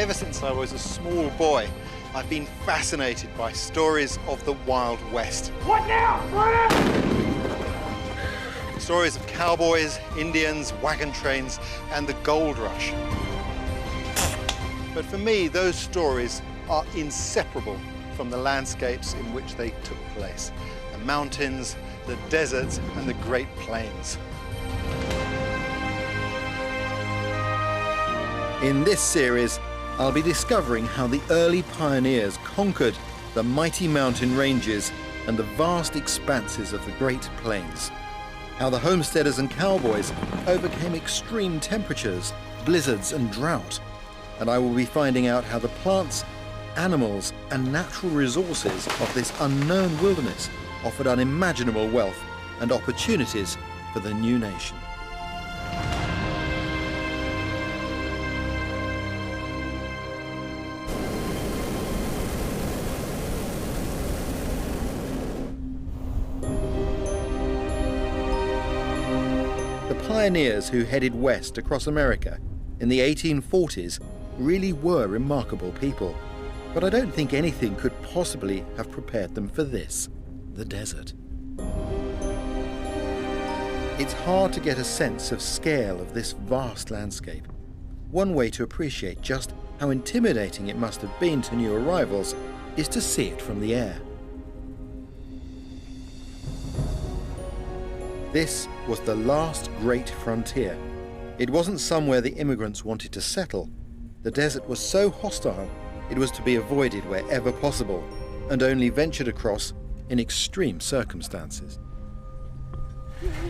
Ever since I was a small boy, I've been fascinated by stories of the Wild West. What now? Stories of cowboys, Indians, wagon trains, and the gold rush. But for me, those stories are inseparable from the landscapes in which they took place. The mountains, the deserts, and the Great Plains. In this series, I'll be discovering how the early pioneers conquered the mighty mountain ranges and the vast expanses of the Great Plains. How the homesteaders and cowboys overcame extreme temperatures, blizzards, and drought. And I will be finding out how the plants, animals, and natural resources of this unknown wilderness offered unimaginable wealth and opportunities for the new nation. The pioneers who headed west across America in the 1840s really were remarkable people. But I don't think anything could possibly have prepared them for this, the desert. It's hard to get a sense of scale of this vast landscape. One way to appreciate just how intimidating it must have been to new arrivals is to see it from the air. This was the last great frontier. It wasn't somewhere the immigrants wanted to settle. The desert was so hostile, it was to be avoided wherever possible, and only ventured across in extreme circumstances.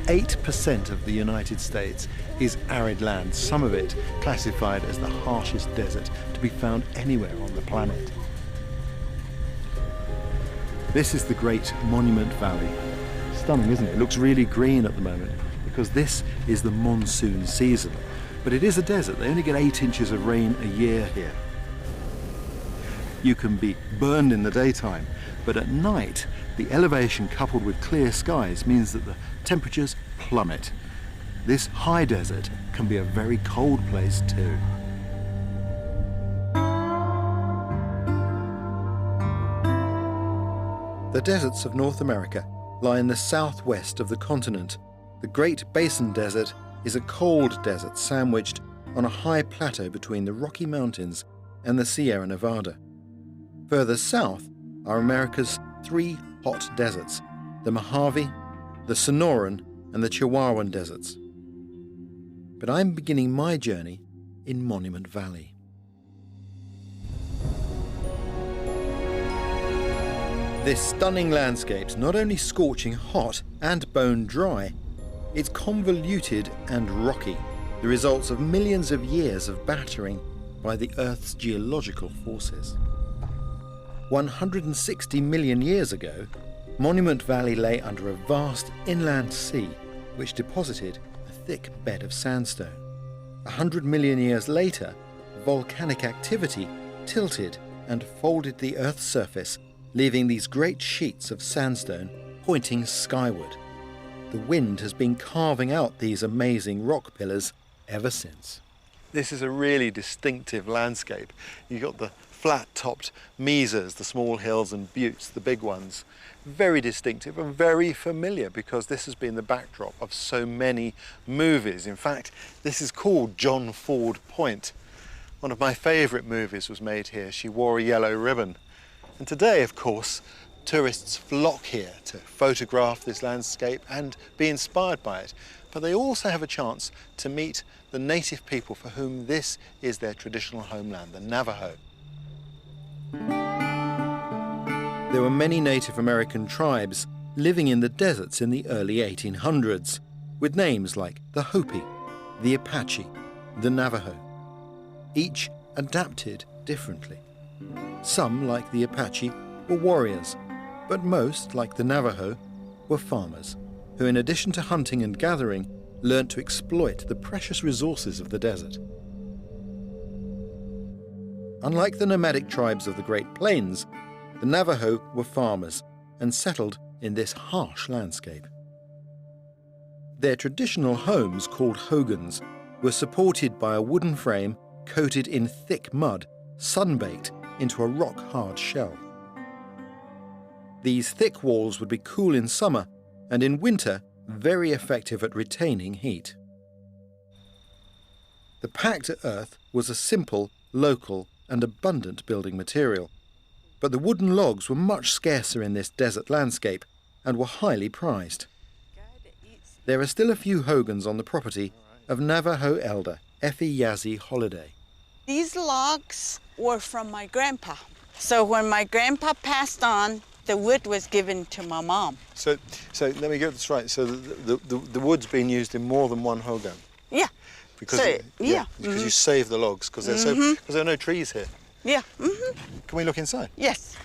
8% of the United States is arid land, some of it classified as the harshest desert to be found anywhere on the planet. This is the Great Monument Valley. Stunning, isn't it? It looks really green at the moment because this is the monsoon season. But it is a desert. They only get 8 inches of rain a year here. You can be burned in the daytime, but at night, the elevation coupled with clear skies means that the temperatures plummet. This high desert can be a very cold place too. The deserts of North America lie in the southwest of the continent. The Great Basin Desert is a cold desert sandwiched on a high plateau between the Rocky Mountains and the Sierra Nevada. Further south are America's 3 hot deserts, the Mojave, the Sonoran, and the Chihuahuan deserts. But I'm beginning my journey in Monument Valley. This stunning landscape's not only scorching hot and bone dry, it's convoluted and rocky, the results of millions of years of battering by the Earth's geological forces. 160 million years ago, Monument Valley lay under a vast inland sea which deposited a thick bed of sandstone. 100 million years later, volcanic activity tilted and folded the Earth's surface, leaving these great sheets of sandstone pointing skyward. The wind has been carving out these amazing rock pillars ever since. This is a really distinctive landscape. You've got the flat-topped mesas, the small hills and buttes, the big ones. Very distinctive and very familiar because this has been the backdrop of so many movies. In fact, this is called John Ford Point. One of my favourite movies was made here, She Wore a Yellow Ribbon. And today, of course, tourists flock here to photograph this landscape and be inspired by it. But they also have a chance to meet the native people for whom this is their traditional homeland, the Navajo. There were many Native American tribes living in the deserts in the early 1800s, with names like the Hopi, the Apache, the Navajo. Each adapted differently. Some, like the Apache, were warriors, but most, like the Navajo, were farmers, who in addition to hunting and gathering, learnt to exploit the precious resources of the desert. Unlike the nomadic tribes of the Great Plains, the Navajo were farmers and settled in this harsh landscape. Their traditional homes, called hogans, were supported by a wooden frame coated in thick mud sun-baked into a rock-hard shell. These thick walls would be cool in summer and in winter very effective at retaining heat. The packed earth was a simple, local and abundant building material, but the wooden logs were much scarcer in this desert landscape and were highly prized. There are still a few hogans on the property of Navajo elder Effie Yazzie Holiday. These logs were from my grandpa. So when my grandpa passed on, the wood was given to my mom. So let me get this right. So the wood's been used in more than one hogan? Yeah. Because because you save the logs because there are no trees here. Yeah. Can we look inside? Yes.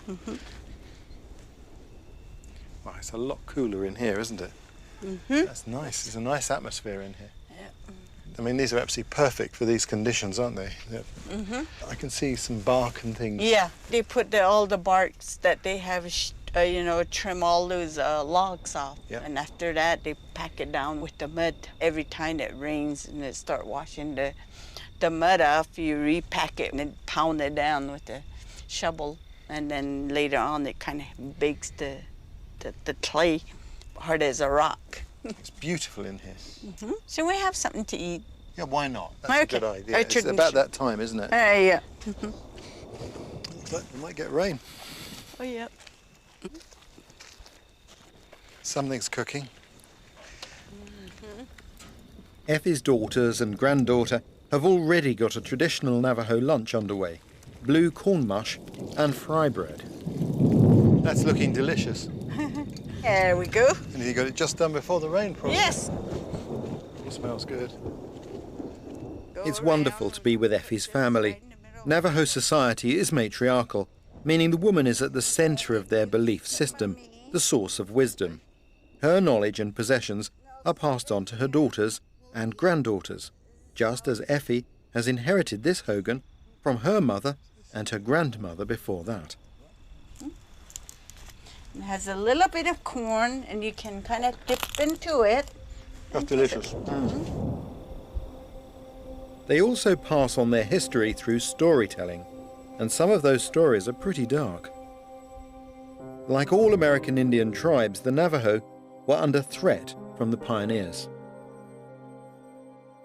Wow, it's a lot cooler in here, isn't it? That's nice. There's a nice atmosphere in here. Yeah. I mean, these are absolutely perfect for these conditions, aren't they? Yeah. I can see some bark and things. Yeah, they put all the barks that they have, trim all those logs off. Yeah. And after that, they pack it down with the mud. Every time it rains and it start washing the mud off, you repack it and then pound it down with the shovel. And then later on, it kind of bakes the clay hard as a rock. It's beautiful in here. So we have something to eat. Yeah, why not? That's a good idea. It's tradition. about that time, isn't it? Yeah. Looks like we might get rain. Oh, yeah. Something's cooking. Effie's daughters and granddaughter have already got a traditional Navajo lunch underway: blue corn mush and fry bread. That's looking delicious. There we go. And you got it just done before the rain, probably. Yes. It smells good. It's wonderful to be with Effie's family. Navajo society is matriarchal, meaning the woman is at the centre of their belief system, the source of wisdom. Her knowledge and possessions are passed on to her daughters and granddaughters, just as Effie has inherited this hogan from her mother and her grandmother before that. It has a little bit of corn, and you can kind of dip into it. That's delicious. They also pass on their history through storytelling, and some of those stories are pretty dark. Like all American Indian tribes, the Navajo were under threat from the pioneers.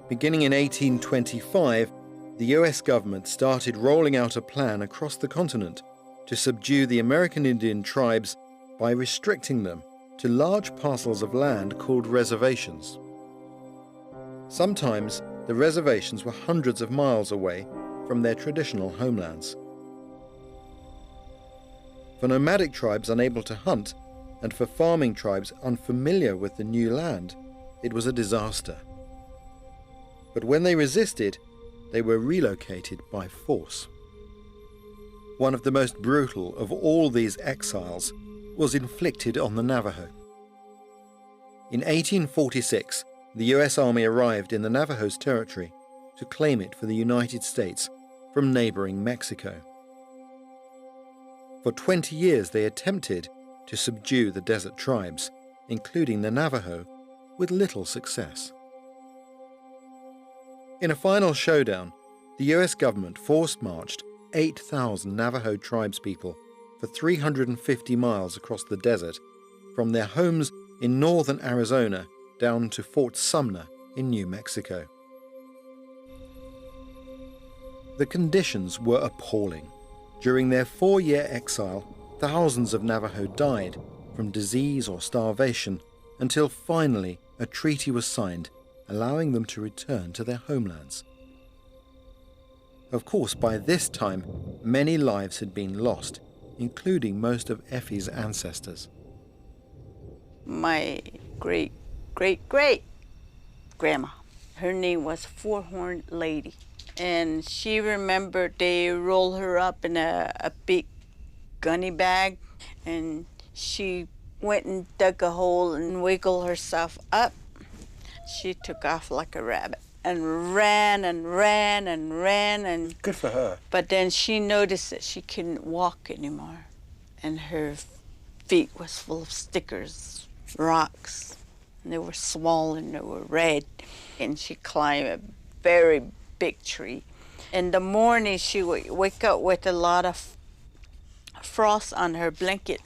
Beginning in 1825, the US government started rolling out a plan across the continent to subdue the American Indian tribes by restricting them to large parcels of land called reservations. Sometimes the reservations were hundreds of miles away from their traditional homelands. For nomadic tribes unable to hunt, and for farming tribes unfamiliar with the new land, it was a disaster. But when they resisted, they were relocated by force. One of the most brutal of all these exiles was inflicted on the Navajo. In 1846, the US Army arrived in the Navajo's territory to claim it for the United States from neighboring Mexico. For 20 years they attempted to subdue the desert tribes, including the Navajo, with little success. In a final showdown, the US government force-marched 8,000 Navajo tribespeople for 350 miles across the desert, from their homes in northern Arizona down to Fort Sumner in New Mexico. The conditions were appalling. During their 4-year exile, thousands of Navajo died from disease or starvation until finally a treaty was signed allowing them to return to their homelands. Of course, by this time, many lives had been lost, including most of Effie's ancestors. My great-great grandma, her name was Four-Horned Lady. And she remembered they rolled her up in a big gunny bag, and she went and dug a hole and wiggled herself up. She took off like a rabbit and ran and ran and ran. And good for her. But then she noticed that she couldn't walk anymore, and her feet was full of stickers, rocks, and they were swollen, they were red. And she climbed a very big tree, In the morning, she would wake up with a lot of frost on her blanket,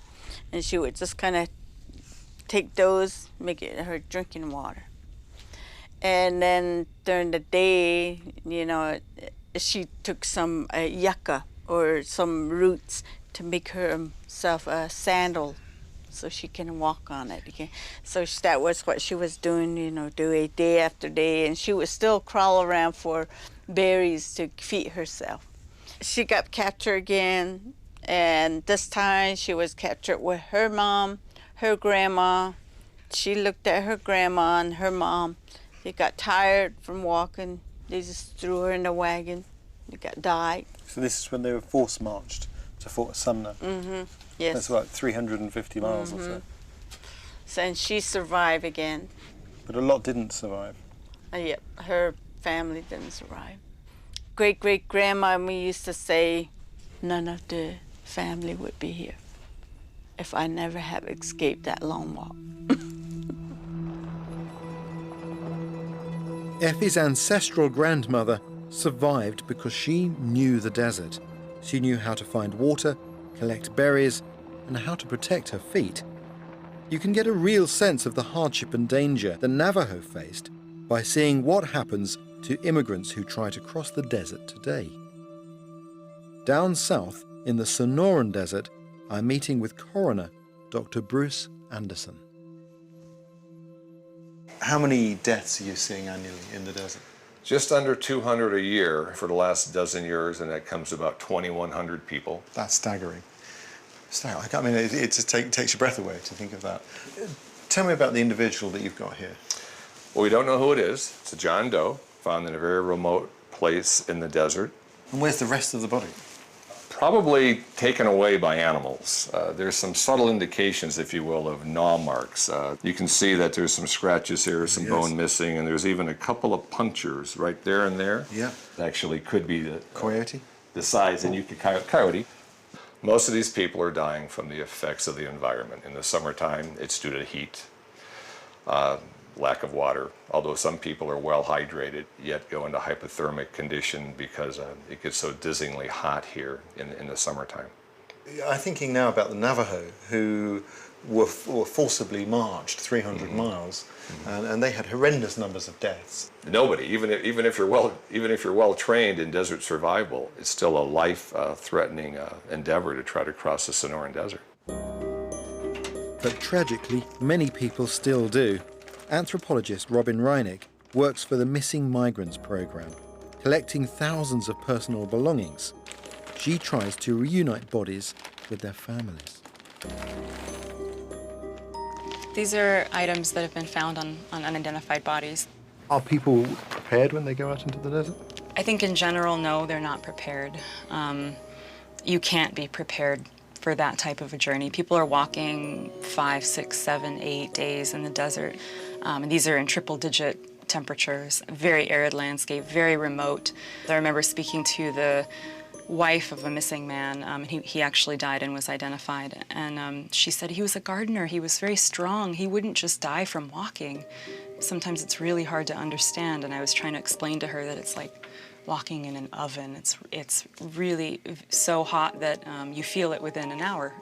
and she would just kind of take those, make it her drinking water. And then during the day, you know, she took some yucca or some roots to make herself a sandal so she can walk on it again. So that was what she was doing, you know, do it day after day, and she would still crawl around for berries to feed herself. She got captured again, and this time she was captured with her mom, her grandma. She looked at her grandma and her mom. They got tired from walking. They just threw her in the wagon. They died. So this is when they were force marched to Fort Sumner. Mm-hmm. Yes. That's about 350 miles or so. So, and she survived again. But a lot didn't survive. Yep, her family didn't survive. Great-great-grandma, we used to say, none of the family would be here if I never have escaped that long walk. Effie's ancestral grandmother survived because she knew the desert. She knew how to find water, collect berries, and how to protect her feet. You can get a real sense of the hardship and danger the Navajo faced by seeing what happens to immigrants who try to cross the desert today. Down south in the Sonoran Desert, I'm meeting with coroner Dr. Bruce Anderson. How many deaths are you seeing annually in the desert? Just under 200 a year for the last dozen years, and that comes to about 2,100 people. That's staggering. I mean, it just takes your breath away to think of that. Tell me about the individual that you've got here. Well, we don't know who it is. It's a John Doe, found in a very remote place in the desert. And where's the rest of the body? Probably taken away by animals. There's some subtle indications, if you will, of gnaw marks. You can see that there's some scratches here, some bone missing, and there's even a couple of punctures right there and there. Yeah. Actually could be the Coyote? The size, and you could coyote. Most of these people are dying from the effects of the environment. In the summertime, it's due to heat, lack of water, although some people are well hydrated, yet go into hypothermic condition because it gets so dizzyingly hot here in the summertime. I'm thinking now about the Navajo, who were forcibly marched 300 miles, and they had horrendous numbers of deaths. Nobody, even if you're well trained in desert survival, it's still a life-threatening endeavor to try to cross the Sonoran Desert. But tragically, many people still do. Anthropologist Robin Reinick works for the Missing Migrants program, collecting thousands of personal belongings. She tries to reunite bodies with their families. These are items that have been found on unidentified bodies. Are people prepared when they go out into the desert? I think in general, no, they're not prepared. You can't be prepared for that type of a journey. People are walking 5, 6, 7, 8 days in the desert. And these are in triple-digit temperatures, very arid landscape, very remote. I remember speaking to the wife of a missing man. He actually died and was identified. And she said he was a gardener. He was very strong. He wouldn't just die from walking. Sometimes it's really hard to understand. And I was trying to explain to her that it's like walking in an oven. It's really so hot that you feel it within an hour.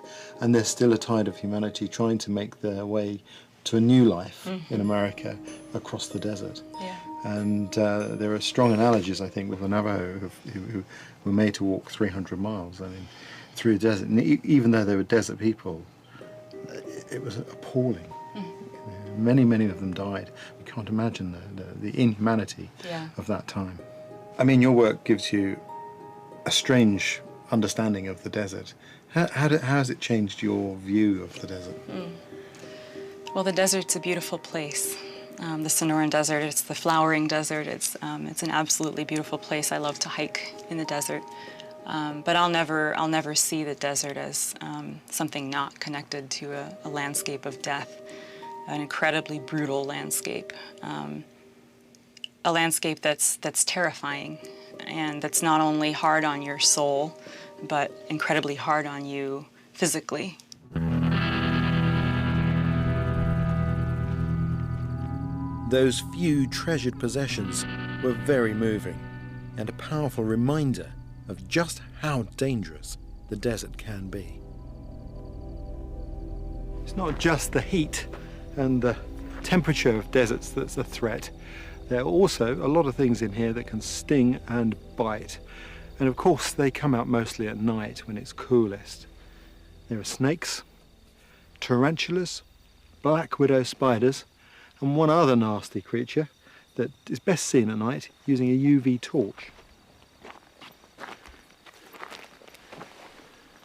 And there's still a tide of humanity trying to make their way to a new life in America across the desert. Yeah. And there are strong analogies, I think, with the Navajo who were made to walk 300 miles, I mean, through the desert. And even though they were desert people, it was appalling. Many of them died. We can't imagine the inhumanity of that time. I mean, your work gives you a strange understanding of the desert. How has it changed your view of the desert? Well, the desert's a beautiful place. The Sonoran Desert, it's the flowering desert. It's an absolutely beautiful place. I love to hike in the desert. But I'll never see the desert as something not connected to a landscape of death, an incredibly brutal landscape, a landscape that's terrifying, and that's not only hard on your soul, but incredibly hard on you physically. Those few treasured possessions were very moving. and a powerful reminder of just how dangerous the desert can be. It's not just the heat and the temperature of deserts that's a threat. There are also a lot of things in here that can sting and bite. And of course, they come out mostly at night when it's coolest. There are snakes, tarantulas, black widow spiders, and one other nasty creature that is best seen at night using a UV torch.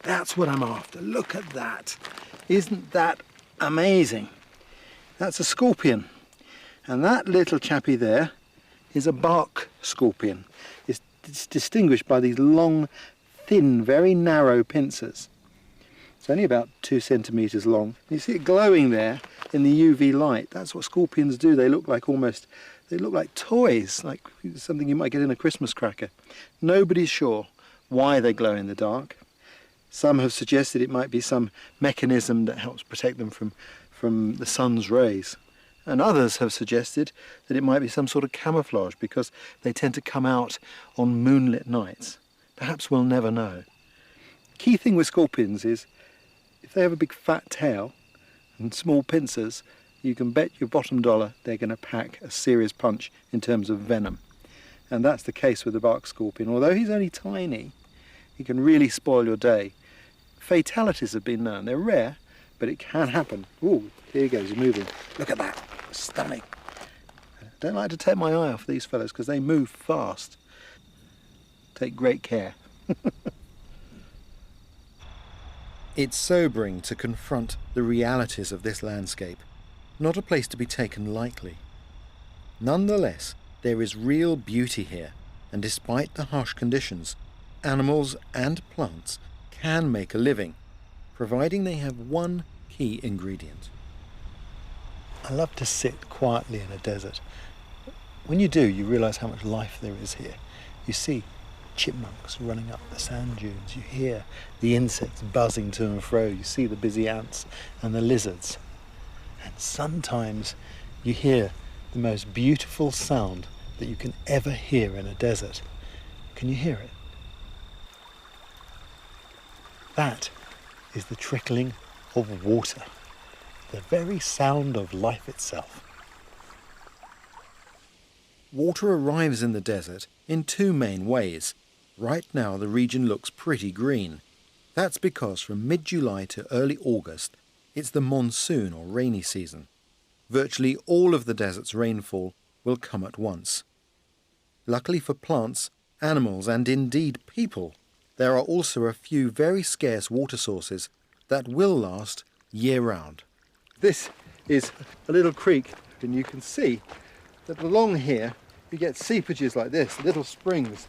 That's what I'm after. Look at that. Isn't that amazing? That's a scorpion. And that little chappie there is a bark scorpion. It's distinguished by these long, thin, very narrow pincers. It's only about 2 centimetres long. You see it glowing there in the UV light. That's what scorpions do. They look like toys, like something you might get in a Christmas cracker. Nobody's sure why they glow in the dark. Some have suggested it might be some mechanism that helps protect them from the sun's rays. And others have suggested that it might be some sort of camouflage because they tend to come out on moonlit nights. Perhaps we'll never know. Key thing with scorpions is if they have a big fat tail and small pincers, you can bet your bottom dollar they're going to pack a serious punch in terms of venom. And that's the case with the bark scorpion. Although he's only tiny, he can really spoil your day. Fatalities have been known. They're rare, but it can happen. Ooh, here he goes, he's moving. Look at that, stunning. Don't like to take my eye off these fellows because they move fast. Take great care. It's sobering to confront the realities of this landscape, not a place to be taken lightly. Nonetheless, there is real beauty here, and despite the harsh conditions, animals and plants can make a living, providing they have one key ingredient. I love to sit quietly in a desert. When you do, you realise how much life there is here. You see chipmunks running up the sand dunes. You hear the insects buzzing to and fro. You see the busy ants and the lizards. And sometimes you hear the most beautiful sound that you can ever hear in a desert. Can you hear it? That is the trickling of water, the very sound of life itself. Water arrives in the desert in 2 main ways. Right now the region looks pretty green. That's because from mid-July to early August, it's the monsoon or rainy season. Virtually all of the desert's rainfall will come at once. Luckily for plants, animals and indeed people, there are also a few very scarce water sources that will last year-round. This is a little creek, and you can see that along here you get seepages like this, little springs.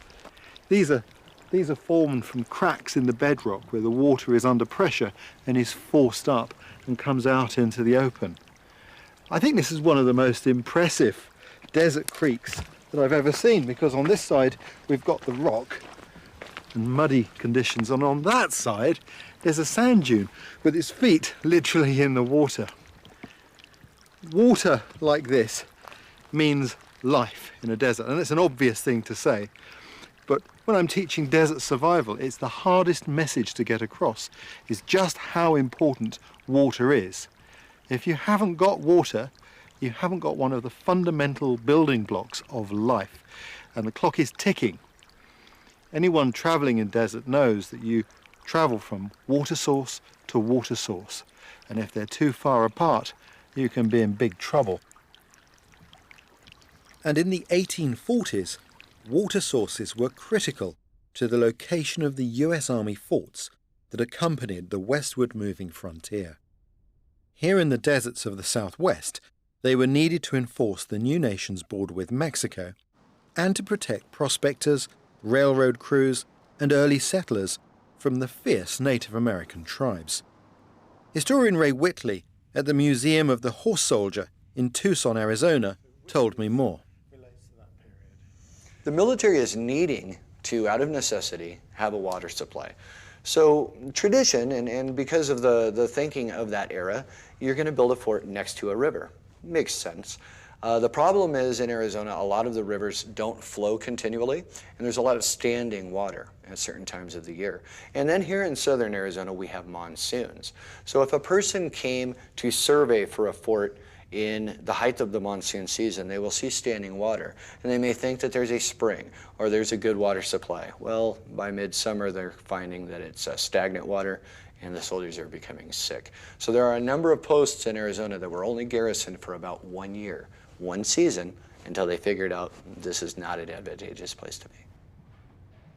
These are formed from cracks in the bedrock where the water is under pressure and is forced up and comes out into the open. I think this is one of the most impressive desert creeks that I've ever seen, because on this side we've got the rock and muddy conditions, and on that side there's a sand dune with its feet literally in the water. Water like this means life in a desert, and it's an obvious thing to say, but when I'm teaching desert survival, it's the hardest message to get across, is just how important water is. If you haven't got water, you haven't got one of the fundamental building blocks of life, and the clock is ticking. Anyone travelling in desert knows that you travel from water source to water source, and if they're too far apart, you can be in big trouble. And in the 1840s, water sources were critical to the location of the US Army forts that accompanied the westward moving frontier. Here in the deserts of the Southwest, they were needed to enforce the new nation's border with Mexico and to protect prospectors, railroad crews, and early settlers from the fierce Native American tribes. Historian Ray Whitley at the Museum of the Horse Soldier in Tucson, Arizona, told me more. The military is needing to, out of necessity, have a water supply. So tradition, and because of the thinking of that era, you're going to build a fort next to a river. Makes sense. The problem is in Arizona, a lot of the rivers don't flow continually, and there's a lot of standing water at certain times of the year. And then here in southern Arizona, we have monsoons. So if a person came to survey for a fort in the height of the monsoon season, they will see standing water, and they may think that there's a spring or there's a good water supply. Well, by midsummer, they're finding that it's stagnant water, and the soldiers are becoming sick. So there are a number of posts in Arizona that were only garrisoned for about 1 year, 1 season, until they figured out this is not an advantageous place to be.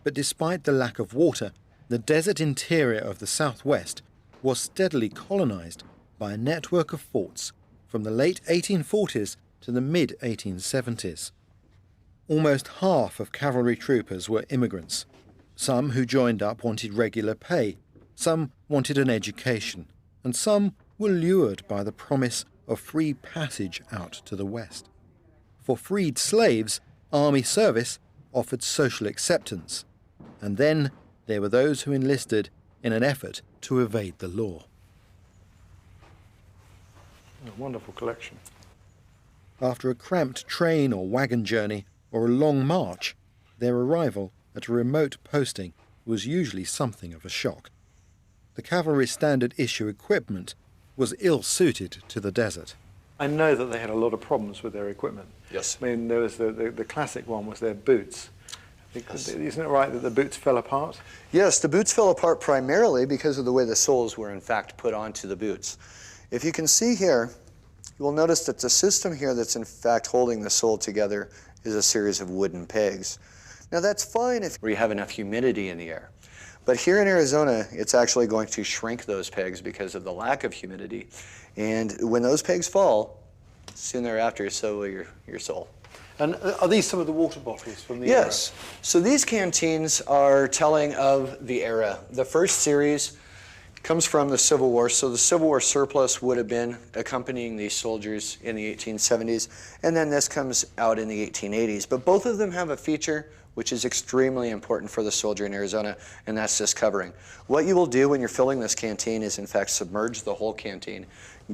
But despite the lack of water, the desert interior of the southwest was steadily colonized by a network of forts from the late 1840s to the mid-1870s. Almost half of cavalry troopers were immigrants. Some who joined up wanted regular pay, some wanted an education, and some were lured by the promise of free passage out to the west. For freed slaves, army service offered social acceptance, and then there were those who enlisted in an effort to evade the law. A wonderful collection. After a cramped train or wagon journey or a long march, their arrival at a remote posting was usually something of a shock. The cavalry's standard issue equipment was ill-suited to the desert. I know that they had a lot of problems with their equipment. Yes. I mean, there was the classic one was their boots. Because, isn't it right that the boots fell apart? Yes, the boots fell apart primarily because of the way the soles were in fact put onto the boots. If you can see here, you will notice that the system here that's in fact holding the sole together is a series of wooden pegs. Now that's fine if you have enough humidity in the air. But here in Arizona, it's actually going to shrink those pegs because of the lack of humidity. And when those pegs fall, soon thereafter, so will your sole. And are these some of the water bottles from the era? Yes. So these canteens are telling of the era. The first series comes from the Civil War. So the Civil War surplus would have been accompanying these soldiers in the 1870s. And then this comes out in the 1880s. But both of them have a feature which is extremely important for the soldier in Arizona, and that's this covering. What you will do when you're filling this canteen is in fact submerge the whole canteen,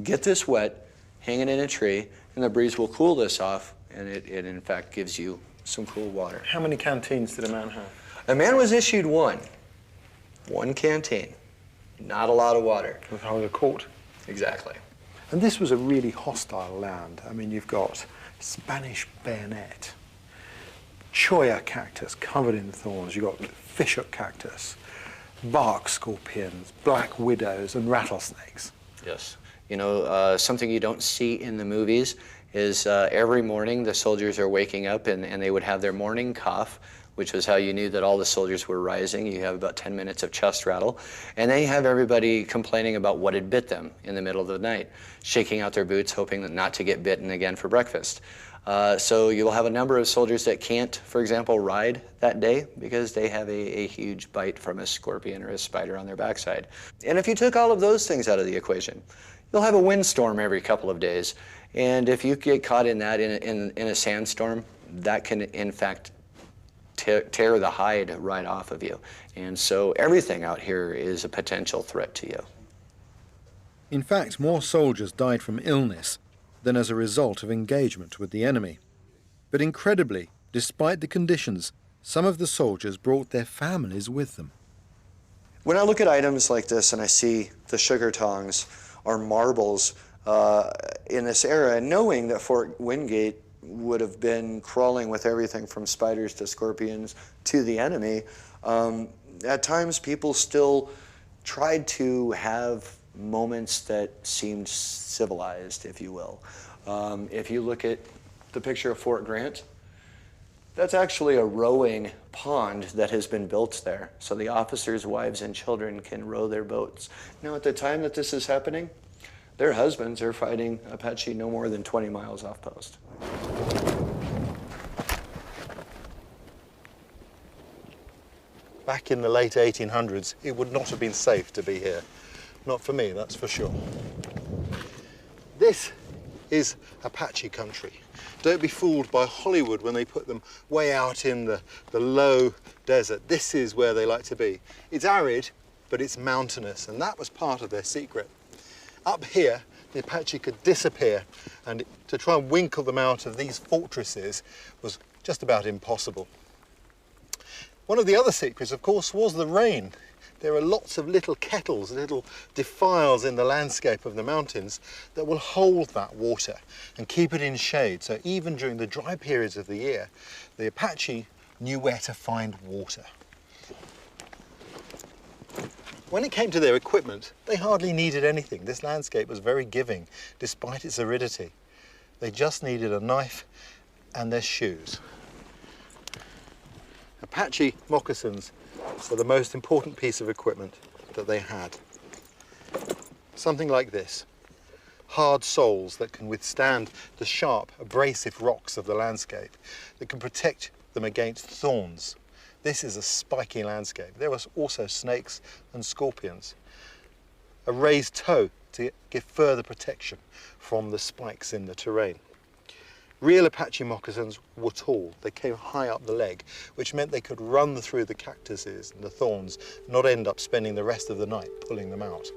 get this wet, hang it in a tree, and the breeze will cool this off, and it in fact gives you some cool water. How many canteens did a man have? A man was issued one canteen, not a lot of water. With a court. Exactly. And this was a really hostile land. I mean, you've got Spanish bayonet, cholla cactus covered in thorns, you've got fishhook cactus, bark scorpions, black widows, and rattlesnakes. Yes. You know, something you don't see in the movies is every morning the soldiers are waking up and they would have their morning cough, which was how you knew that all the soldiers were rising. You have about 10 minutes of chest rattle. And then you have everybody complaining about what had bit them in the middle of the night, shaking out their boots, hoping that not to get bitten again for breakfast. So you'll have a number of soldiers that can't, for example, ride that day because they have a huge bite from a scorpion or a spider on their backside. And if you took all of those things out of the equation, you'll have a windstorm every couple of days. And if you get caught in that in a sandstorm, that can in fact tear the hide right off of you. And so everything out here is a potential threat to you. In fact, more soldiers died from illness than as a result of engagement with the enemy. But incredibly, despite the conditions, some of the soldiers brought their families with them. When I look at items like this and I see the sugar tongs or marbles in this era, and knowing that Fort Wingate would have been crawling with everything from spiders to scorpions to the enemy, at times people still tried to have moments that seemed civilized, if you will. If you look at the picture of Fort Grant, that's actually a rowing pond that has been built there, so the officers' wives and children can row their boats. Now, at the time that this is happening, their husbands are fighting Apache no more than 20 miles off post. Back in the late 1800s, it would not have been safe to be here. Not for me, that's for sure. This is Apache country. Don't be fooled by Hollywood when they put them way out in the low desert. This is where they like to be. It's arid, but it's mountainous, and that was part of their secret. Up here, the Apache could disappear, and to try and winkle them out of these fortresses was just about impossible. One of the other secrets, of course, was the rain. There are lots of little kettles, little defiles in the landscape of the mountains that will hold that water and keep it in shade. So even during the dry periods of the year, the Apache knew where to find water. When it came to their equipment, they hardly needed anything. This landscape was very giving, despite its aridity. They just needed a knife and their shoes. Apache moccasins were the most important piece of equipment that they had. Something like this. Hard soles that can withstand the sharp, abrasive rocks of the landscape, that can protect them against thorns. This is a spiky landscape. There were also snakes and scorpions. A raised toe to give further protection from the spikes in the terrain. Real Apache moccasins were tall. They came high up the leg, which meant they could run through the cactuses and the thorns, not end up spending the rest of the night pulling them out.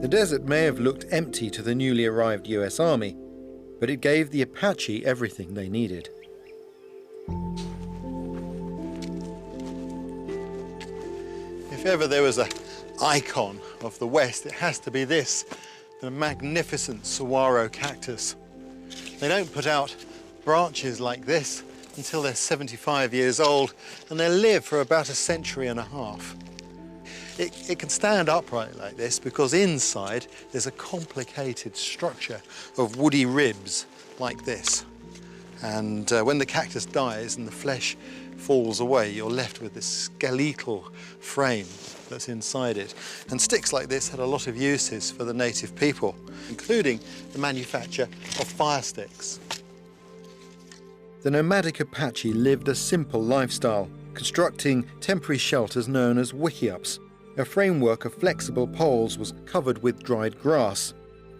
The desert may have looked empty to the newly arrived US Army, but it gave the Apache everything they needed. If ever there was an icon of the West, it has to be this, the magnificent saguaro cactus. They don't put out branches like this until they're 75 years old, and they live for about a century and a half. It can stand upright like this because inside there's a complicated structure of woody ribs like this. And when the cactus dies and the flesh falls away, you're left with this skeletal frame that's inside it. And sticks like this had a lot of uses for the native people, including the manufacture of fire sticks. The nomadic Apache lived a simple lifestyle, constructing temporary shelters known as wickiups. A framework of flexible poles was covered with dried grass,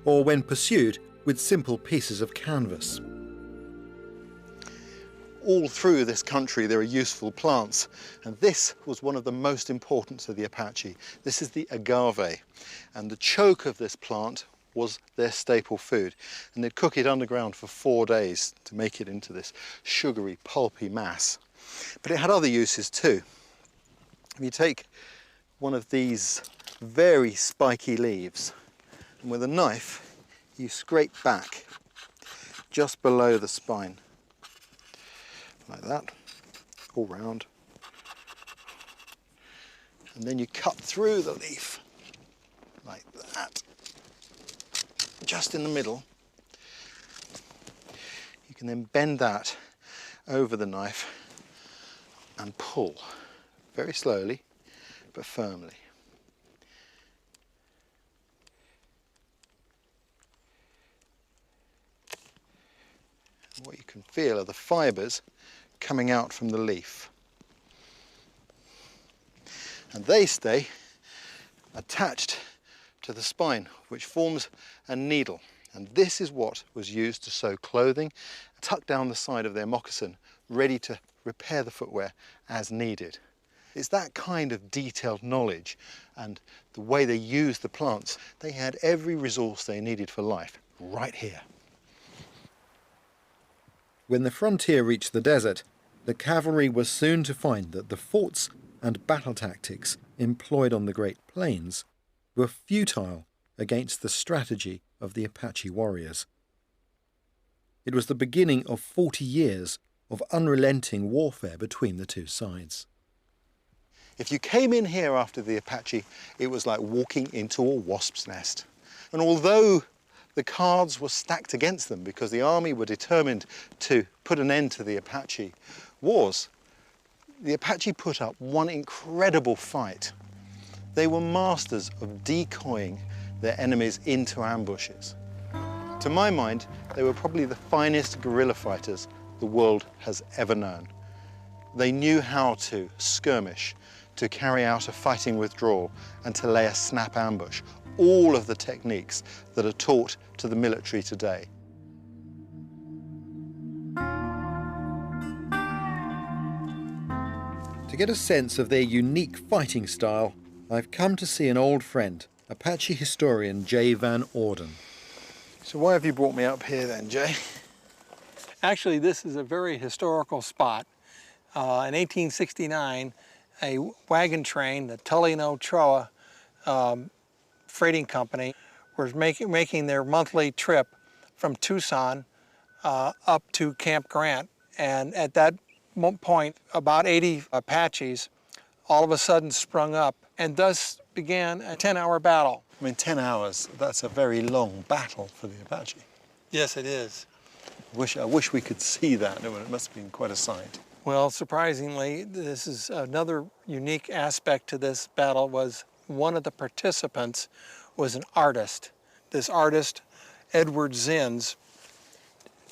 or when pursued, with simple pieces of canvas. All through this country there are useful plants, and this was one of the most important to the Apache. This is the agave, and the choke of this plant was their staple food, and they'd cook it underground for 4 days to make it into this sugary, pulpy mass. But it had other uses too. If you take one of these very spiky leaves, and with a knife you scrape back just below the spine, like that, all round. And then you cut through the leaf, like that, just in the middle. You can then bend that over the knife and pull, very slowly, but firmly. And what you can feel are the fibres coming out from the leaf. And they stay attached to the spine, which forms a needle. And this is what was used to sew clothing, tuck down the side of their moccasin, ready to repair the footwear as needed. It's that kind of detailed knowledge and the way they used the plants. They had every resource they needed for life right here. When the frontier reached the desert, the cavalry was soon to find that the forts and battle tactics employed on the Great Plains were futile against the strategy of the Apache warriors. It was the beginning of 40 years of unrelenting warfare between the two sides. If you came in here after the Apache, it was like walking into a wasp's nest. And although the cards were stacked against them because the army were determined to put an end to the Apache wars, the Apache put up one incredible fight. They were masters of decoying their enemies into ambushes. To my mind, they were probably the finest guerrilla fighters the world has ever known. They knew how to skirmish, to carry out a fighting withdrawal, and to lay a snap ambush. All of the techniques that are taught to the military today. To get a sense of their unique fighting style, I've come to see an old friend, Apache historian Jay Van Orden. So why have you brought me up here then, Jay? Actually, this is a very historical spot. In 1869, a wagon train, the Tully-No-Troa freighting company, was making their monthly trip from Tucson up to Camp Grant. And at that point, about 80 Apaches all of a sudden sprung up, and thus began a 10-hour battle. I mean, 10 hours, that's a very long battle for the Apache. Yes, it is. I wish we could see that. It must have been quite a sight. Well, surprisingly, this is another unique aspect to this battle. Was one of the participants was an artist. This artist, Edward Zins,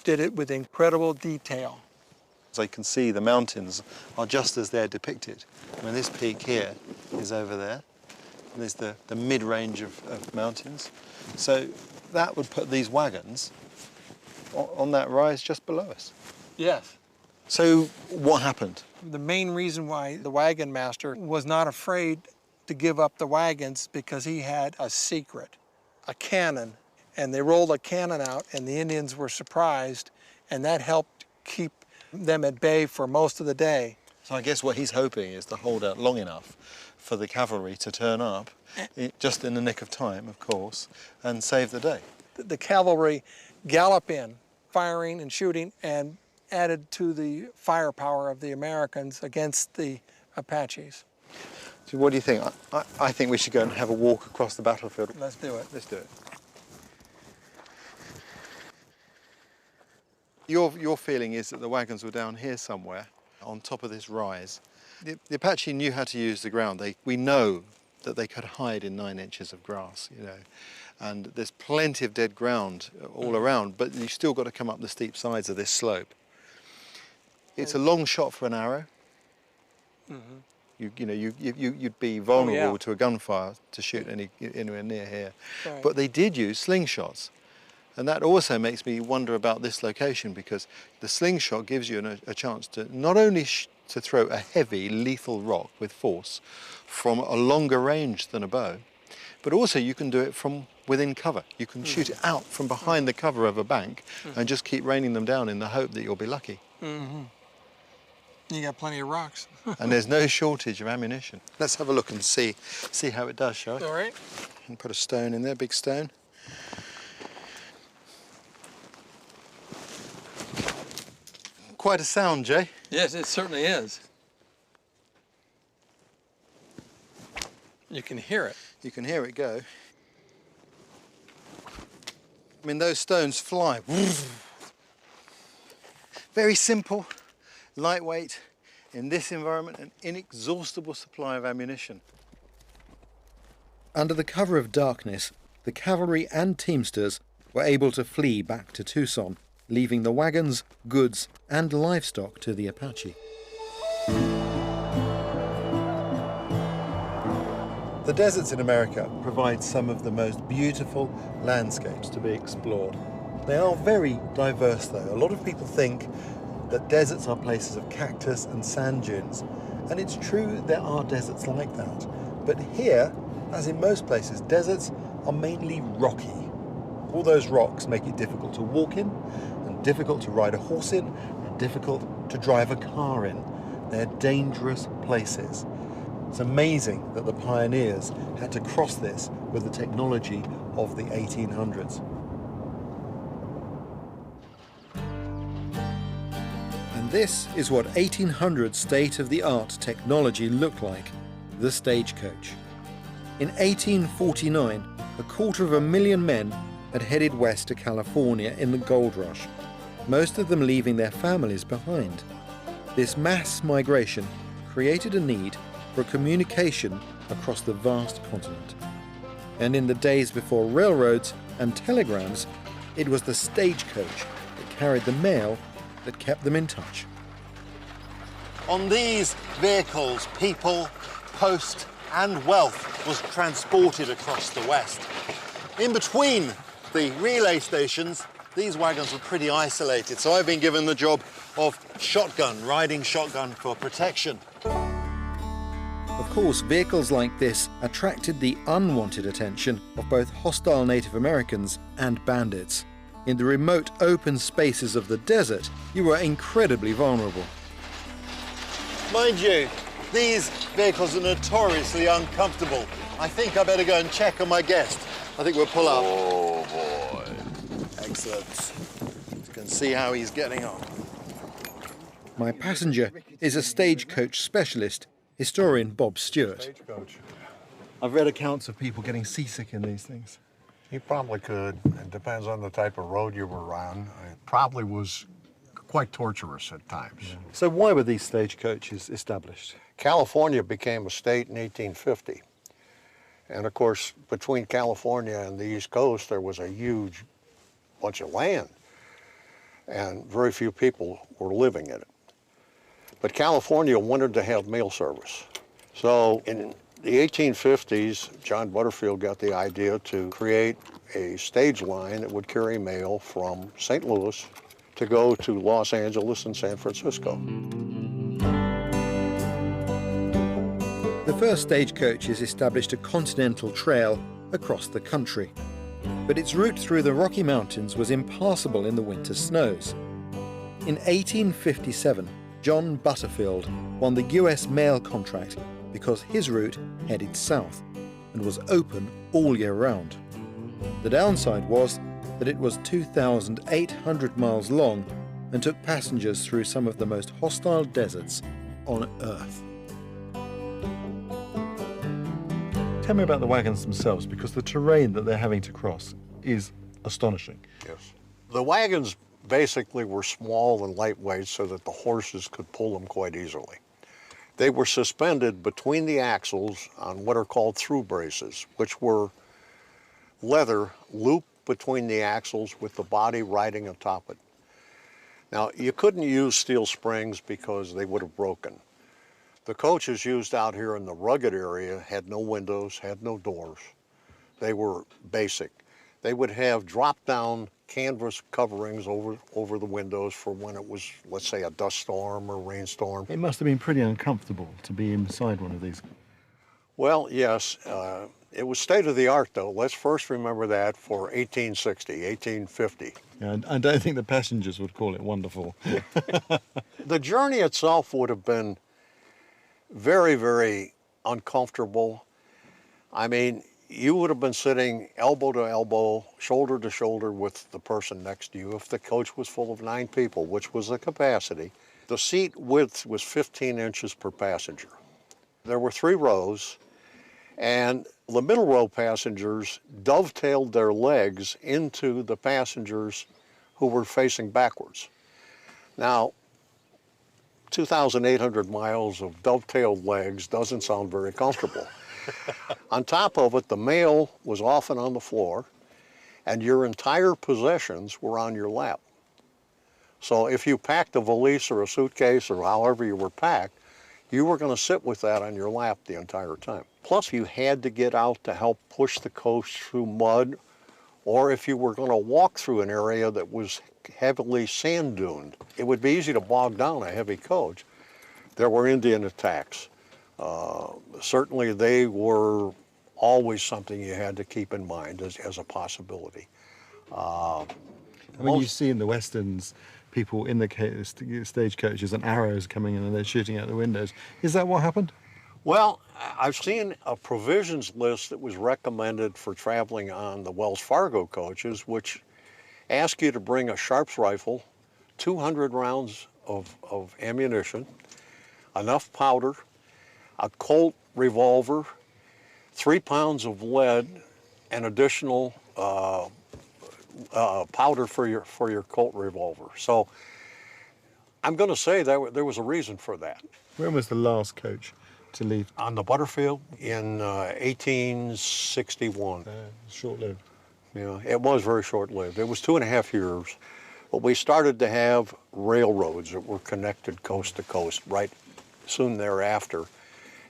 did it with incredible detail. As I can see, the mountains are just as they're depicted. I mean, this peak here is over there. And there's the mid-range of mountains. So that would put these wagons on that rise just below us. Yes. So what happened? The main reason why the wagon master was not afraid to give up the wagons because he had a secret, a cannon. And they rolled a cannon out and the Indians were surprised, and that helped keep them at bay for most of the day. So I guess what he's hoping is to hold out long enough for the cavalry to turn up, just in the nick of time, of course, and save the day. The cavalry gallop in, firing and shooting, and added to the firepower of the Americans against the Apaches. So what do you think? I think we should go and have a walk across the battlefield. Let's do it. Let's do it. Your feeling is that the wagons were down here somewhere, on top of this rise. The Apache knew how to use the ground. We know that they could hide in 9 inches of grass, you know, and there's plenty of dead ground all around, but you've still got to come up the steep sides of this slope. It's a long shot for an arrow. You'd be vulnerable to a gunfire to shoot anywhere near here. Right. But they did use slingshots. And that also makes me wonder about this location, because the slingshot gives you a chance to not only to throw a heavy, lethal rock with force from a longer range than a bow, but also you can do it from within cover. You can shoot it out from behind the cover of a bank and just keep raining them down in the hope that you'll be lucky. You got plenty of rocks. And there's no shortage of ammunition. Let's have a look and see how it does, shall we? All right. And put a stone in there, big stone. Quite a sound, Jay. Yes, it certainly is. You can hear it. You can hear it go. I mean, those stones fly. Very simple, lightweight, in this environment, an inexhaustible supply of ammunition. Under the cover of darkness, the cavalry and teamsters were able to flee back to Tucson, leaving the wagons, goods, and livestock to the Apache. The deserts in America provide some of the most beautiful landscapes to be explored. They are very diverse, though. A lot of people think that deserts are places of cactus and sand dunes, and it's true there are deserts like that. But here, as in most places, deserts are mainly rocky. All those rocks make it difficult to walk in, and difficult to ride a horse in, and difficult to drive a car in. They're dangerous places. It's amazing that the pioneers had to cross this with the technology of the 1800s. And this is what 1800 state-of-the-art technology looked like, the stagecoach. In 1849, 250,000 men had headed west to California in the gold rush, most of them leaving their families behind. This mass migration created a need for communication across the vast continent. And in the days before railroads and telegrams, it was the stagecoach that carried the mail that kept them in touch. On these vehicles, people, post, and wealth was transported across the West. In between the relay stations, these wagons were pretty isolated, so I've been given the job of riding shotgun for protection. Of course, vehicles like this attracted the unwanted attention of both hostile Native Americans and bandits. In the remote open spaces of the desert, you were incredibly vulnerable. Mind you, these vehicles are notoriously uncomfortable. I think I better go and check on my guest. I think we'll pull up. Oh, boy. Excellent. You can see how he's getting on. My passenger is a stagecoach specialist, historian Bob Stewart. Stagecoach. I've read accounts of people getting seasick in these things. You probably could. It depends on the type of road you were on. It probably was quite torturous at times. Yeah. So why were these stagecoaches established? California became a state in 1850. And of course, between California and the East Coast, there was a huge bunch of land. And very few people were living in it. But California wanted to have mail service. So in the 1850s, John Butterfield got the idea to create a stage line that would carry mail from St. Louis to go to Los Angeles and San Francisco. The first stagecoaches established a continental trail across the country, but its route through the Rocky Mountains was impassable in the winter snows. In 1857, John Butterfield won the US mail contract because his route headed south and was open all year round. The downside was that it was 2,800 miles long and took passengers through some of the most hostile deserts on Earth. Tell me about the wagons themselves, because the terrain that they're having to cross is astonishing. Yes. The wagons basically were small and lightweight so that the horses could pull them quite easily. They were suspended between the axles on what are called through braces, which were leather looped between the axles with the body riding atop it. Now, you couldn't use steel springs because they would have broken. The coaches used out here in the rugged area had no windows, had no doors. They were basic. They would have drop-down canvas coverings over the windows for when it was, let's say, a dust storm or rainstorm. It must have been pretty uncomfortable to be inside one of these. Well, yes. It was state-of-the-art, though. Let's first remember that for 1860, 1850. Yeah, I don't think the passengers would call it wonderful. The journey itself would have been very, very uncomfortable. I mean, you would have been sitting elbow to elbow, shoulder to shoulder with the person next to you if the coach was full of 9 people, which was the capacity. The seat width was 15 inches per passenger. There were 3 rows, and the middle row passengers dovetailed their legs into the passengers who were facing backwards. Now, 2,800 miles of dovetailed legs doesn't sound very comfortable. On top of it, the mail was often on the floor, and your entire possessions were on your lap. So if you packed a valise or a suitcase or however you were packed, you were going to sit with that on your lap the entire time. Plus, you had to get out to help push the coach through mud, or if you were going to walk through an area that was heavily sand duned. It would be easy to bog down a heavy coach. There were Indian attacks. Certainly they were always something you had to keep in mind as a possibility. I mean, you see in the westerns people in the stagecoaches and arrows coming in and they're shooting out the windows. Is that what happened? Well, I've seen a provisions list that was recommended for traveling on the Wells Fargo coaches, which ask you to bring a Sharps rifle, 200 rounds of ammunition, enough powder, a Colt revolver, 3 pounds of lead, and additional powder for your Colt revolver. So I'm going to say that there was a reason for that. When was the last coach to leave? On the Butterfield in 1861. Short-lived. Yeah, it was very short-lived. It was 2.5 years. But we started to have railroads that were connected coast to coast right soon thereafter.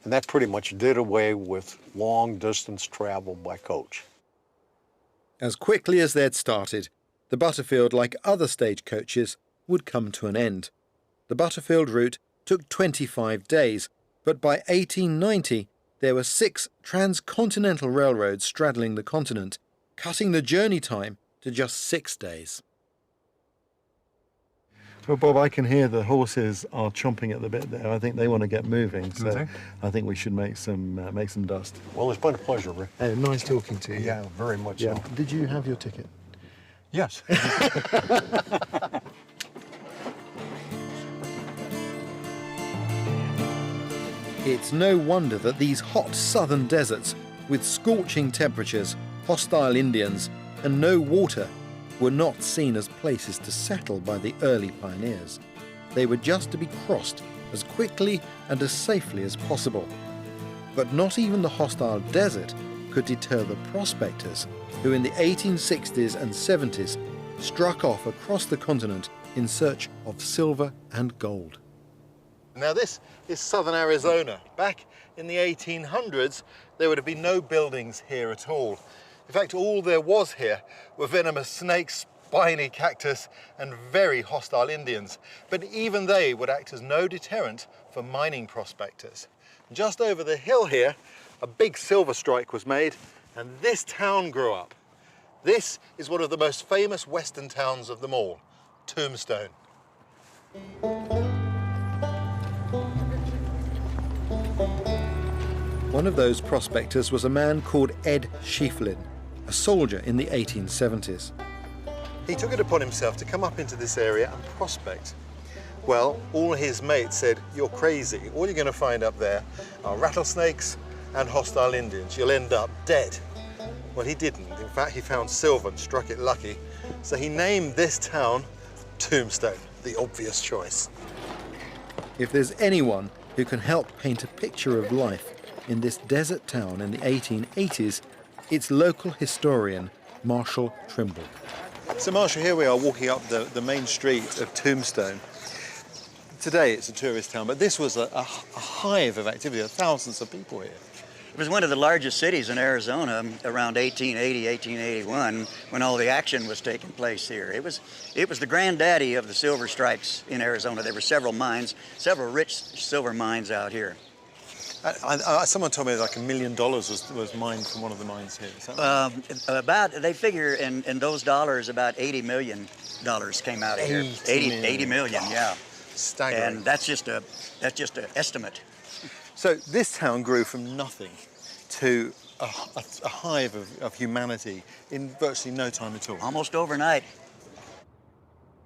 And that pretty much did away with long-distance travel by coach. As quickly as they'd started, the Butterfield, like other stagecoaches, would come to an end. The Butterfield route took 25 days, but by 1890 there were 6 transcontinental railroads straddling the continent, cutting the journey time to just 6 days. Well, Bob, I can hear the horses are chomping at the bit there. I think they want to get moving, so I think we should make some dust. Well, it's been a pleasure, Rick. Nice talking to you. Yeah, very much so. Did you have your ticket? Yes. It's no wonder that these hot southern deserts, with scorching temperatures, hostile Indians, and no water, were not seen as places to settle by the early pioneers. They were just to be crossed as quickly and as safely as possible. But not even the hostile desert could deter the prospectors who in the 1860s and 70s struck off across the continent in search of silver and gold. Now this is southern Arizona. Back in the 1800s, there would have been no buildings here at all. In fact, all there was here were venomous snakes, spiny cactus, and very hostile Indians. But even they would act as no deterrent for mining prospectors. Just over the hill here, a big silver strike was made, and this town grew up. This is one of the most famous western towns of them all, Tombstone. One of those prospectors was a man called Ed Schieffelin, a soldier in the 1870s. He took it upon himself to come up into this area and prospect. Well, all his mates said, "You're crazy. All you're going to find up there are rattlesnakes and hostile Indians. You'll end up dead." Well, he didn't. In fact, he found silver and struck it lucky. So he named this town Tombstone, the obvious choice. If there's anyone who can help paint a picture of life in this desert town in the 1880s, it's local historian Marshall Trimble. So Marshall, here we are walking up the main street of Tombstone. Today it's a tourist town, but this was a hive of activity. There are thousands of people here. It was one of the largest cities in Arizona around 1880, 1881, when all the action was taking place here. It was the granddaddy of the silver strikes in Arizona. There were several mines, several rich silver mines out here. Someone told me like $1 million was mined from one of the mines here. Is that right? They figure in those dollars about $80 million came out of here. 80 million, yeah. Staggering. And that's just an estimate. So this town grew from nothing to a hive of humanity in virtually no time at all. Almost overnight.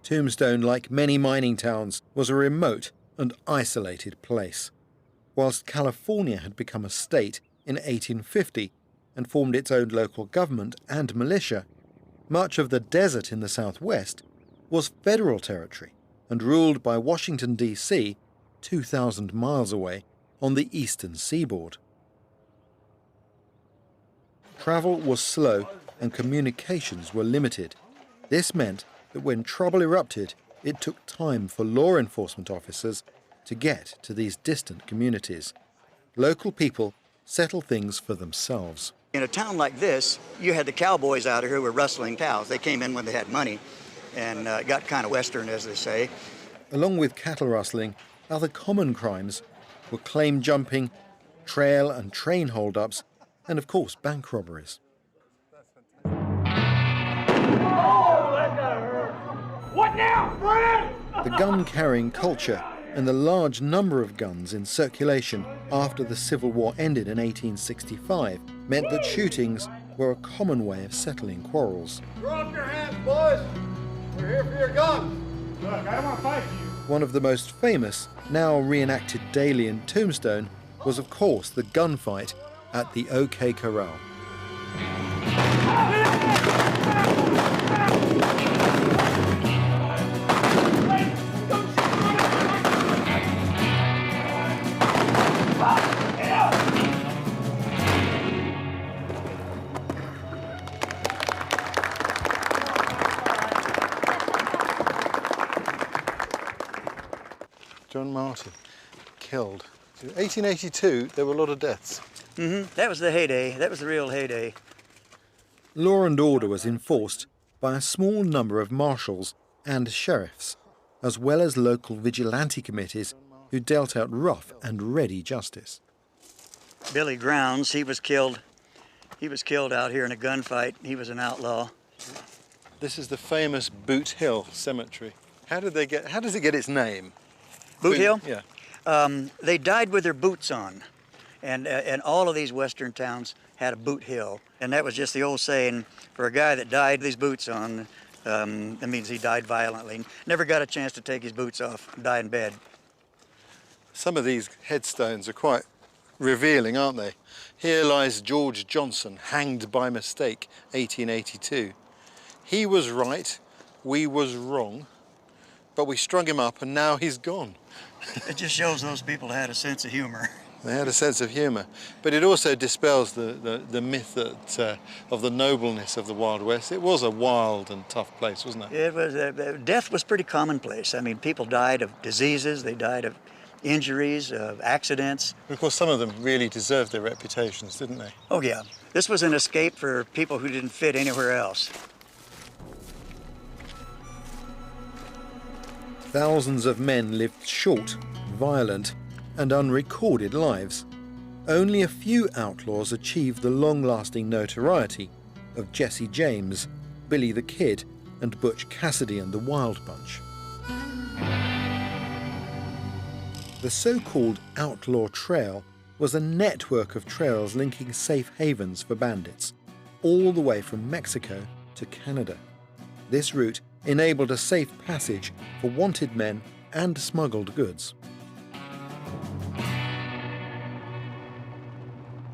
Tombstone, like many mining towns, was a remote and isolated place. Whilst California had become a state in 1850 and formed its own local government and militia, much of the desert in the southwest was federal territory and ruled by Washington, D.C., 2,000 miles away on the eastern seaboard. Travel was slow and communications were limited. This meant that when trouble erupted, it took time for law enforcement officers to get to these distant communities. Local people settle things for themselves. In a town like this, you had the cowboys out here who were rustling cows. They came in when they had money and got kind of western, as they say. Along with cattle rustling, other common crimes were claim jumping, trail and train holdups, and of course bank robberies. What now, Fred? The gun-carrying culture and the large number of guns in circulation after the Civil War ended in 1865 meant that shootings were a common way of settling quarrels. Throw up your hands, boys. We're here for your guns. Look, I don't want to fight you. One of the most famous, now reenacted daily in Tombstone, was of course the gunfight at the OK Corral. John Martin, killed. In 1882, there were a lot of deaths. That was the heyday. That was the real heyday. Law and order was enforced by a small number of marshals and sheriffs, as well as local vigilante committees who dealt out rough and ready justice. Billy Grounds. He was killed out here in a gunfight. He was an outlaw. This is the famous Boot Hill Cemetery. How does it get its name? Boot Hill? Yeah. They died with their boots on. And all of these western towns had a boot hill. And that was just the old saying, for a guy that died with his boots on, that means he died violently. Never got a chance to take his boots off and die in bed. Some of these headstones are quite revealing, aren't they? Here lies George Johnson, hanged by mistake, 1882. He was right, we was wrong, but we strung him up and now he's gone. It just shows those people had a sense of humor. They had a sense of humour, but it also dispels the myth that, of the nobleness of the Wild West. It was a wild and tough place, wasn't it? It was, death was pretty commonplace. I mean, people died of diseases, they died of injuries, of accidents. Of course, some of them really deserved their reputations, didn't they? Oh yeah, this was an escape for people who didn't fit anywhere else. Thousands of men lived short, violent, and unrecorded lives. Only a few outlaws achieved the long-lasting notoriety of Jesse James, Billy the Kid, and Butch Cassidy and the Wild Bunch. The so-called Outlaw Trail was a network of trails linking safe havens for bandits, all the way from Mexico to Canada. This route enabled a safe passage for wanted men and smuggled goods.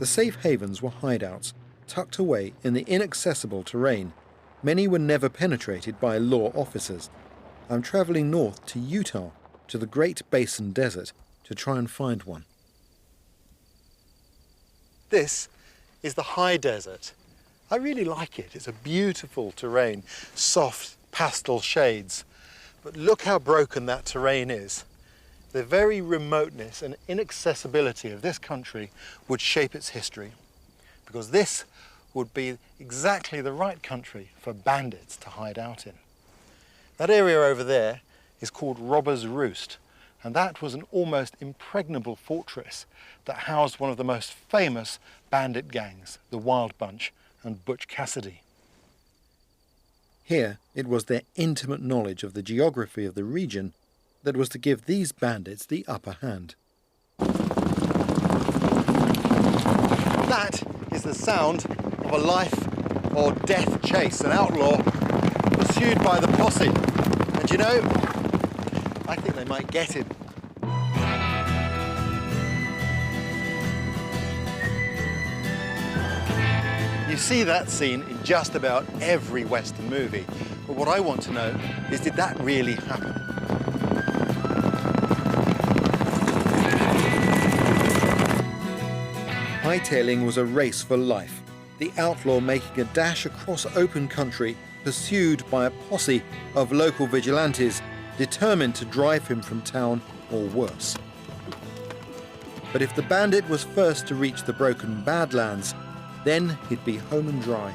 The safe havens were hideouts tucked away in the inaccessible terrain. Many were never penetrated by law officers. I'm traveling north to Utah, to the Great Basin Desert, to try and find one. This is the high desert. I really like it. It's a beautiful terrain, soft pastel shades. But look how broken that terrain is. The very remoteness and inaccessibility of this country would shape its history, because this would be exactly the right country for bandits to hide out in. That area over there is called Robber's Roost, and that was an almost impregnable fortress that housed one of the most famous bandit gangs, the Wild Bunch and Butch Cassidy. Here, it was their intimate knowledge of the geography of the region that was to give these bandits the upper hand. That is the sound of a life or death chase, an outlaw pursued by the posse. And you know, I think they might get him. You see that scene in just about every Western movie. But what I want to know is, did that really happen? Hightailing was a race for life, the outlaw making a dash across open country, pursued by a posse of local vigilantes determined to drive him from town or worse. But if the bandit was first to reach the broken Badlands, then he'd be home and dry.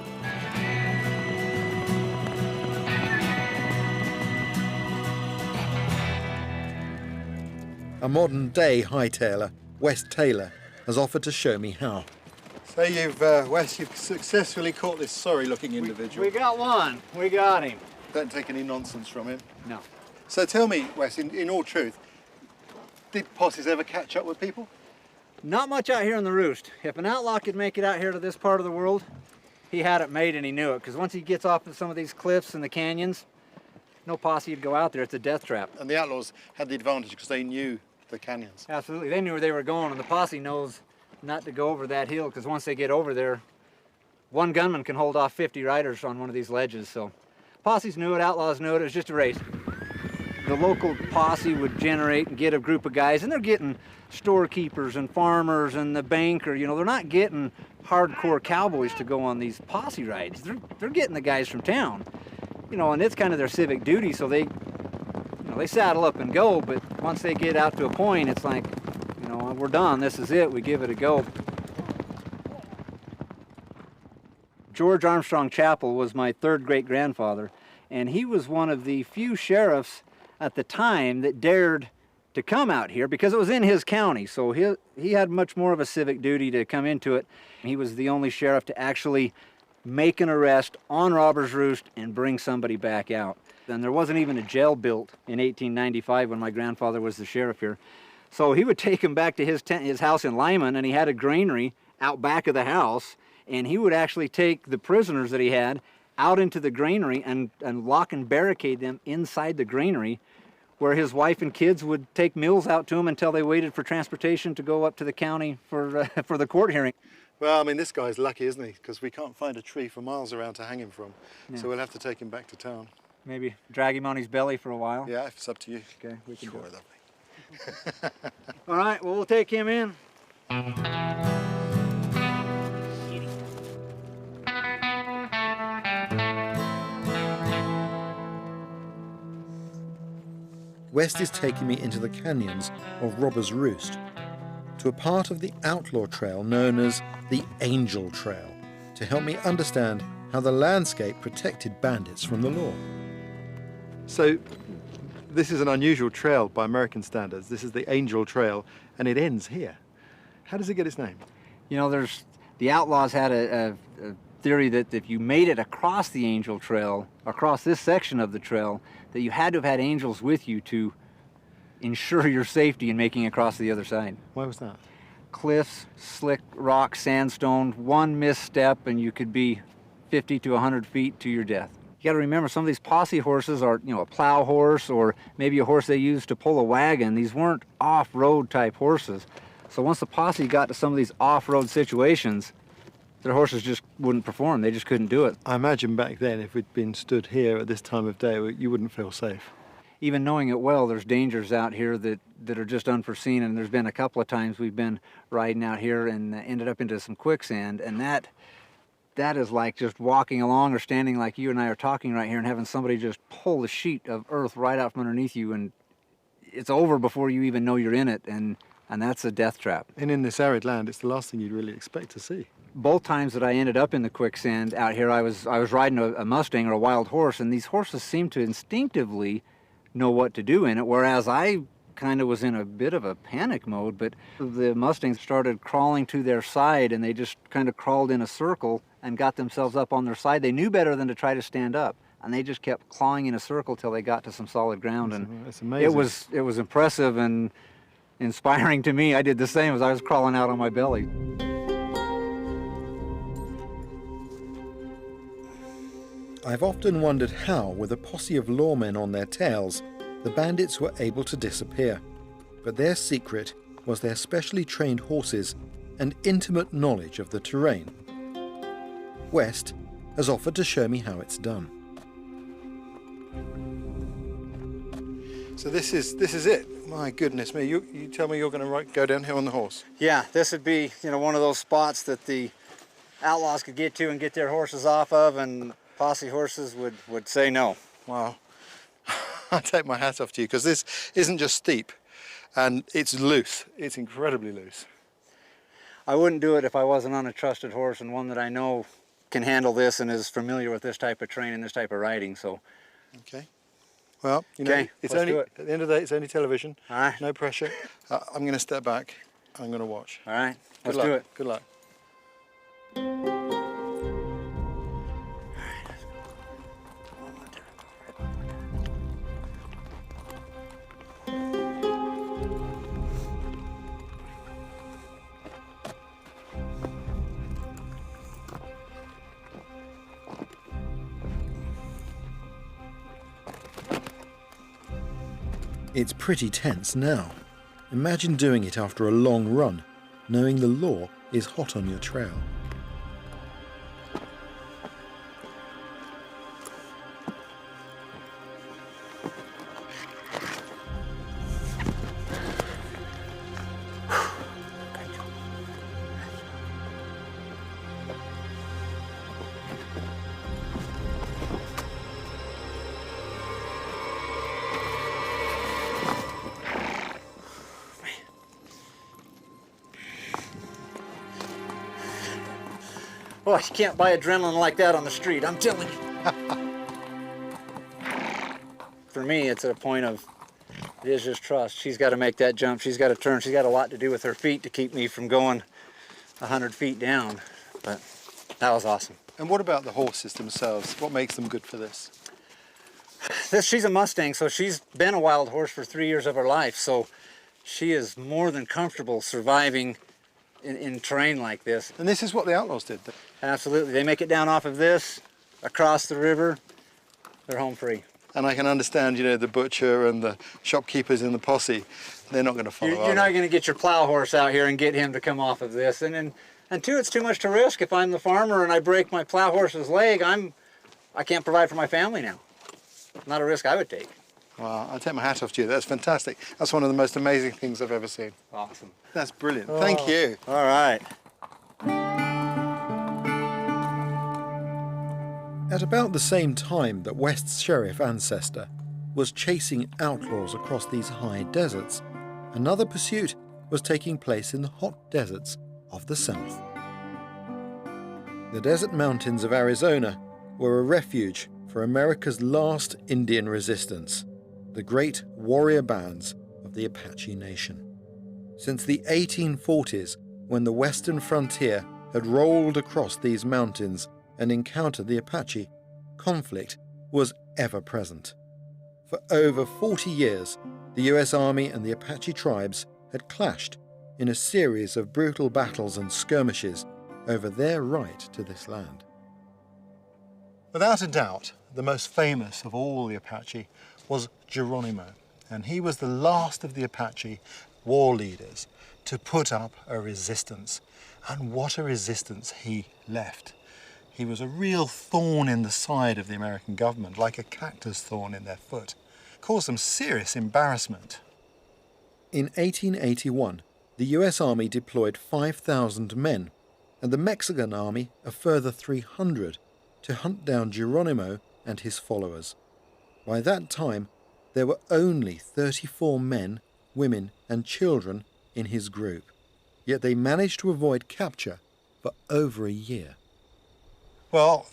A modern-day hightailer, Wes Taylor, has offered to show me how. So Wes, you've successfully caught this sorry-looking individual. We got one. We got him. Don't take any nonsense from him. No. So tell me, Wes, in all truth, did posses ever catch up with people? Not much out here on the Roost. If an outlaw could make it out here to this part of the world, he had it made and he knew it. Because once he gets off of some of these cliffs and the canyons, no posse would go out there. It's a death trap. And the outlaws had the advantage because they knew the canyons. Absolutely. They knew where they were going, and the posse knows not to go over that hill, because once they get over there, one gunman can hold off 50 riders on one of these ledges. So posses knew it, outlaws knew it. It was just a race. The local posse would generate and get a group of guys, and they're getting storekeepers and farmers and the banker. You know, they're not getting hardcore cowboys to go on these posse rides. They're getting the guys from town. You know, and it's kind of their civic duty, so they saddle up and go, but once they get out to a point, it's like, you know, we're done, this is it, we give it a go. George Armstrong Chappell was my third great-grandfather, and he was one of the few sheriffs at the time that dared to come out here because it was in his county. So he had much more of a civic duty to come into it. He was the only sheriff to actually make an arrest on Robber's Roost and bring somebody back out. And there wasn't even a jail built in 1895 when my grandfather was the sheriff here. So he would take him back to his house in Lyman, and he had a granary out back of the house, and he would actually take the prisoners that he had out into the granary and lock and barricade them inside the granary, where his wife and kids would take meals out to him until they waited for transportation to go up to the county for the court hearing. Well, I mean, this guy's lucky, isn't he? Because we can't find a tree for miles around to hang him from. Yeah. So we'll have to take him back to town. Maybe drag him on his belly for a while. Yeah, it's up to you. Okay, we can Sure, do it. lovely. All right, well, we'll take him in. West is taking me into the canyons of Robber's Roost, to a part of the outlaw trail known as the Angel Trail, to help me understand how the landscape protected bandits from the law. So, this is an unusual trail by American standards. This is the Angel Trail, and it ends here. How does it get its name? You know, the outlaws had a theory that if you made it across the Angel Trail, across this section of the trail, that you had to have had angels with you to ensure your safety in making it across the other side. Why was that? Cliffs, slick rock, sandstone, one misstep and you could be 50 to 100 feet to your death. You gotta remember, some of these posse horses are, you know, a plow horse or maybe a horse they used to pull a wagon. These weren't off-road type horses. So once the posse got to some of these off-road situations, their horses just wouldn't perform. They just couldn't do it. I imagine back then, if we'd been stood here at this time of day, you wouldn't feel safe. Even knowing it well, there's dangers out here that are just unforeseen, and there's been a couple of times we've been riding out here and ended up into some quicksand, and that is like just walking along or standing like you and I are talking right here and having somebody just pull the sheet of earth right out from underneath you, and it's over before you even know you're in it, and that's a death trap. And in this arid land, it's the last thing you'd really expect to see. Both times that I ended up in the quicksand out here, I was riding a Mustang or a wild horse, and these horses seem to instinctively know what to do in it, whereas I kind of was in a bit of a panic mode, but the Mustangs started crawling to their side, and they just kind of crawled in a circle and got themselves up on their side. They knew better than to try to stand up, and they just kept clawing in a circle till they got to some solid ground. And that's amazing. It was impressive and inspiring to me. I did the same as I was crawling out on my belly. I've often wondered how, with a posse of lawmen on their tails, the bandits were able to disappear. But their secret was their specially trained horses and intimate knowledge of the terrain. West has offered to show me how it's done. So this is it. My goodness me! You tell me you're going to go down here on the horse? Yeah, this would be, you know, one of those spots that the outlaws could get to and get their horses off of, and posse horses would say no. Wow. I take my hat off to you, because this isn't just steep, and it's loose. It's incredibly loose. I wouldn't do it if I wasn't on a trusted horse and one that I know can handle this and is familiar with this type of terrain and this type of riding. So. Okay. Well, you know, okay, it's let's only do it. at the end of the day, it's only television. All right. No pressure. I'm going to step back. I'm going to watch. All right. Good Let's luck. do it. Good luck. It's pretty tense now. Imagine doing it after a long run, knowing the law is hot on your trail. Oh, you can't buy adrenaline like that on the street, I'm telling you. For me, it's at a point of, It is just trust. She's got to make that jump. She's got to turn. She's got a lot to do with her feet to keep me from going 100 feet down. But that was awesome. And what about the horses themselves? What makes them good for this? She's a Mustang, so she's been a wild horse for 3 years of her life. So she is more than comfortable surviving in terrain like this. And this is what the Outlaws did. Absolutely. They make it down off of this, across the river, they're home free. And I can understand, you know, the butcher and the shopkeepers in the posse, they're not going to follow. You're not going to get your plow horse out here and get him to come off of this. And two, it's too much to risk. If I'm the farmer and I break my plow horse's leg, I can't provide for my family now. Not a risk I would take. Wow, I take my hat off to you. That's fantastic. That's one of the most amazing things I've ever seen. Awesome. That's brilliant. Thank you. All right. At about the same time that West's sheriff ancestor was chasing outlaws across these high deserts, another pursuit was taking place in the hot deserts of the South. The desert mountains of Arizona were a refuge for America's last Indian resistance, the great warrior bands of the Apache Nation. Since the 1840s, when the western frontier had rolled across these mountains and encountered the Apache, conflict was ever present. For over 40 years, the US Army and the Apache tribes had clashed in a series of brutal battles and skirmishes over their right to this land. Without a doubt, the most famous of all the Apache was Geronimo, and he was the last of the Apache war leaders to put up a resistance. And what a resistance he left. He was a real thorn in the side of the American government, like a cactus thorn in their foot. Caused them serious embarrassment. In 1881, the US Army deployed 5,000 men, and the Mexican Army a further 300 to hunt down Geronimo and his followers. By that time, there were only 34 men, women, and children in his group, yet they managed to avoid capture for over a year. Well,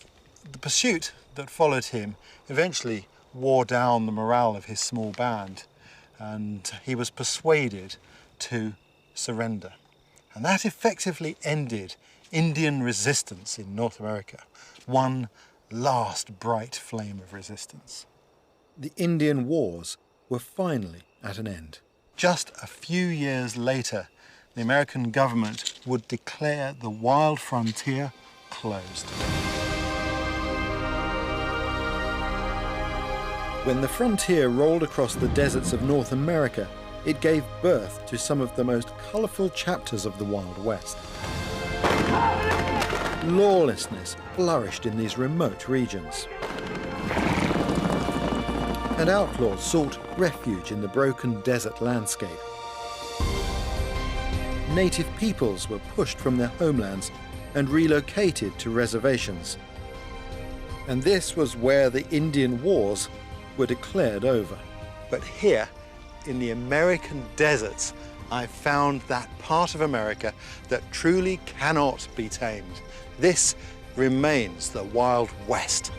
the pursuit that followed him eventually wore down the morale of his small band, and he was persuaded to surrender. And that effectively ended Indian resistance in North America. One last bright flame of resistance. The Indian Wars were finally at an end. Just a few years later, the American government would declare the wild frontier closed. When the frontier rolled across the deserts of North America, it gave birth to some of the most colourful chapters of the Wild West. Lawlessness flourished in these remote regions, and outlaws sought refuge in the broken desert landscape. Native peoples were pushed from their homelands and relocated to reservations. And this was where the Indian Wars were declared over. But here, in the American deserts, I found that part of America that truly cannot be tamed. This remains the Wild West.